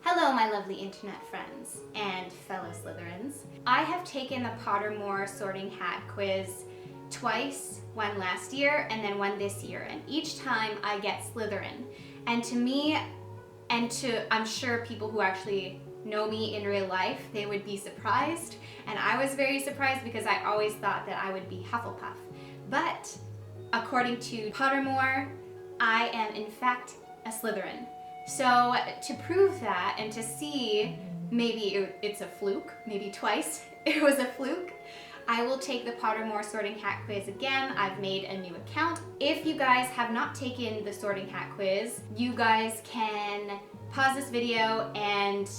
Hello, my lovely internet friends and fellow Slytherins. I have taken the Pottermore sorting hat quiz twice, one last year and then one this year, and each time I get Slytherin. And to me, and to I'm sure people who actually know me in real life, they would be surprised, and I was very surprised because I always thought that I would be Hufflepuff. But according to Pottermore, I am in fact a Slytherin. So to prove that and to see maybe it's a fluke, maybe twice it was a fluke, I will take the Pottermore sorting hat quiz again. I've made a new account. If you guys have not taken the sorting hat quiz, you guys can pause this video and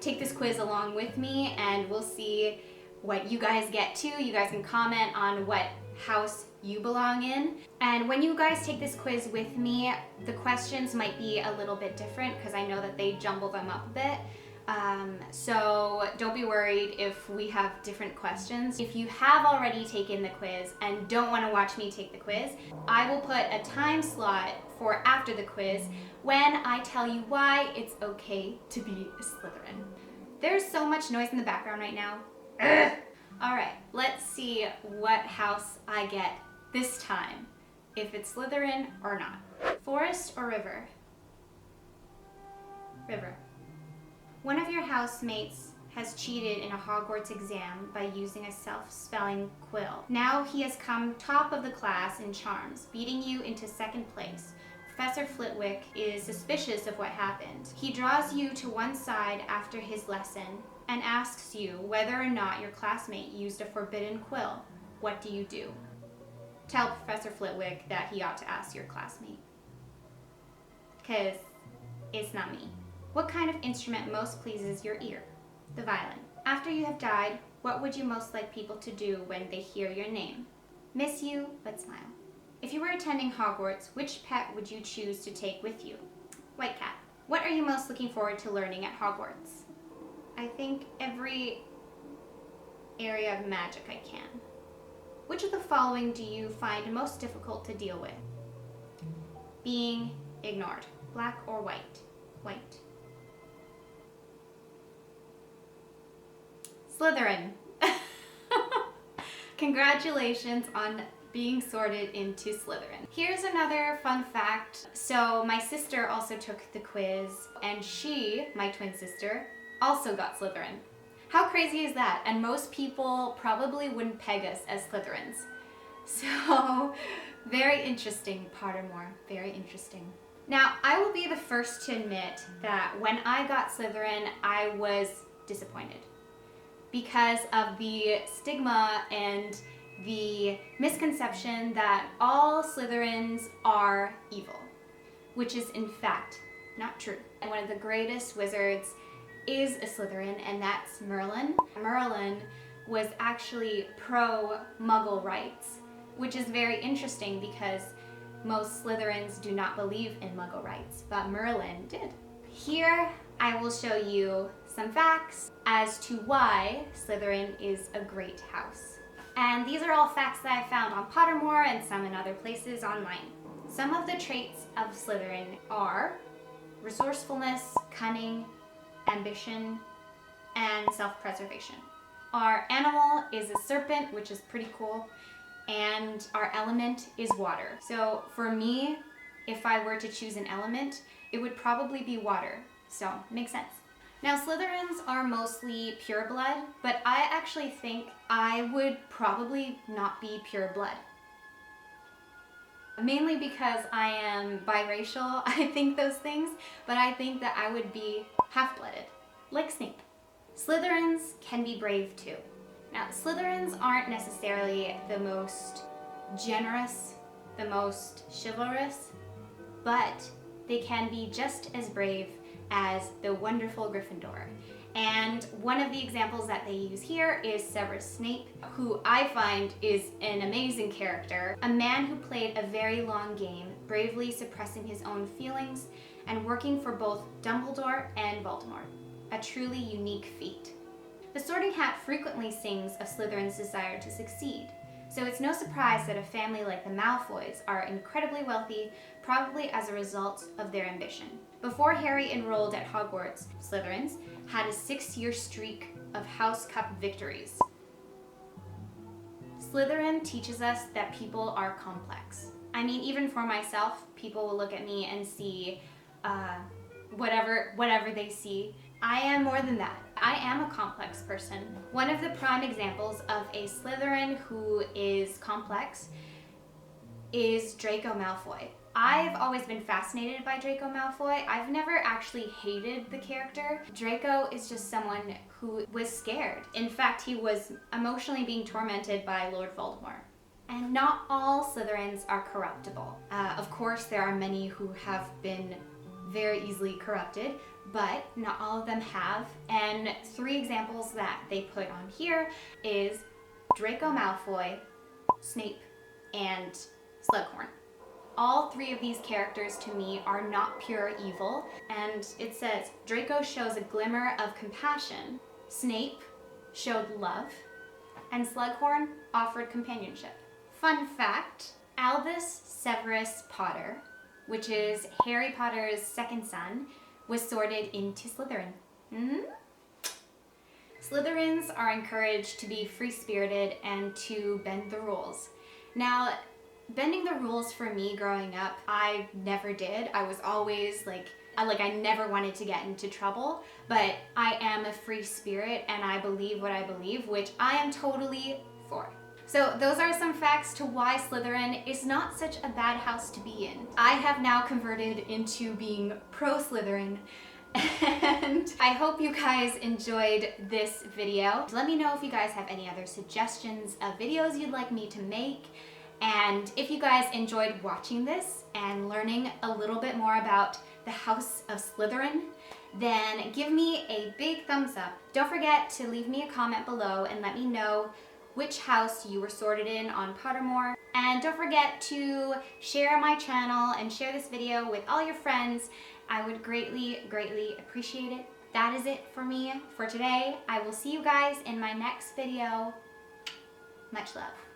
take this quiz along with me, and we'll see what you guys get to. You guys can comment on what house you belong in. And when you guys take this quiz with me, the questions might be a little bit different because I know that they jumble them up a bit. So don't be worried if we have different questions. If you have already taken the quiz and don't want to watch me take the quiz, I will put a time slot for after the quiz when I tell you why it's okay to be a Slytherin. There's so much noise in the background right now. Ugh. All right, let's see what house I get this time, if it's Slytherin or not. Forest or river? River. One of your housemates has cheated in a Hogwarts exam by using a self-spelling quill. Now he has come top of the class in charms, beating you into second place. Professor Flitwick is suspicious of what happened. He draws you to one side after his lesson and asks you whether or not your classmate used a forbidden quill. What do you do? Tell Professor Flitwick that he ought to ask your classmate. 'Cause it's not me. What kind of instrument most pleases your ear? The violin. After you have died, what would you most like people to do when they hear your name? Miss you, but smile. If you were attending Hogwarts, which pet would you choose to take with you? White cat. What are you most looking forward to learning at Hogwarts? I think every area of magic I can. Which of the following do you find most difficult to deal with? Being ignored. Black or white? White. Slytherin. Congratulations on being sorted into Slytherin. Here's another fun fact. So my sister also took the quiz, and she, my twin sister, also got Slytherin. How crazy is that? And most people probably wouldn't peg us as Slytherins. So very interesting, Pottermore, very interesting. Now, I will be the first to admit that when I got Slytherin, I was disappointed because of the stigma and the misconception that all Slytherins are evil, which is in fact not true. And one of the greatest wizards is a Slytherin, and that's Merlin. Merlin was actually pro-Muggle rights, which is very interesting because most Slytherins do not believe in Muggle rights, but Merlin did. Here I will show you some facts as to why Slytherin is a great house. And these are all facts that I found on Pottermore and some in other places online. Some of the traits of Slytherin are resourcefulness, cunning, ambition, and self-preservation. Our animal is a serpent, which is pretty cool, and our element is water. So for me, if I were to choose an element, it would probably be water. So, makes sense. Now, Slytherins are mostly pure blood, but I actually think I would probably not be pure blood. Mainly because I am biracial, I think those things, but I think that I would be half-blooded, like Snape. Slytherins can be brave too. Now, Slytherins aren't necessarily the most generous, the most chivalrous, but they can be just as brave as the wonderful Gryffindor. And one of the examples that they use here is Severus Snape, who I find is an amazing character. A man who played a very long game, bravely suppressing his own feelings and working for both Dumbledore and Voldemort. A truly unique feat. The Sorting Hat frequently sings of Slytherin's desire to succeed. So it's no surprise that a family like the Malfoys are incredibly wealthy, probably as a result of their ambition. Before Harry enrolled at Hogwarts, Slytherins had a 6-year streak of House Cup victories. Slytherin teaches us that people are complex. I mean, even for myself, people will look at me and see whatever they see. I am more than that. I am a complex person. One of the prime examples of a Slytherin who is complex is Draco Malfoy. I've always been fascinated by Draco Malfoy. I've never actually hated the character. Draco is just someone who was scared. In fact, he was emotionally being tormented by Lord Voldemort. And not all Slytherins are corruptible. Of course, there are many who have been very easily corrupted, but not all of them have. And 3 examples that they put on here is Draco Malfoy, Snape, and Slughorn. All 3 of these characters to me are not pure evil, and it says Draco shows a glimmer of compassion, Snape showed love, and Slughorn offered companionship. Fun fact, Albus Severus Potter, which is Harry Potter's second son, was sorted into Slytherin. Slytherins are encouraged to be free-spirited and to bend the rules. Now, bending the rules for me growing up, I never did. I was always I never wanted to get into trouble, but I am a free spirit and I believe what I believe, which I am totally for. So those are some facts to why Slytherin is not such a bad house to be in. I have now converted into being pro-Slytherin, and I hope you guys enjoyed this video. Let me know if you guys have any other suggestions of videos you'd like me to make. And if you guys enjoyed watching this and learning a little bit more about the House of Slytherin, then give me a big thumbs up. Don't forget to leave me a comment below and let me know which house you were sorted in on Pottermore. And don't forget to share my channel and share this video with all your friends. I would greatly, greatly appreciate it. That is it for me for today. I will see you guys in my next video. Much love.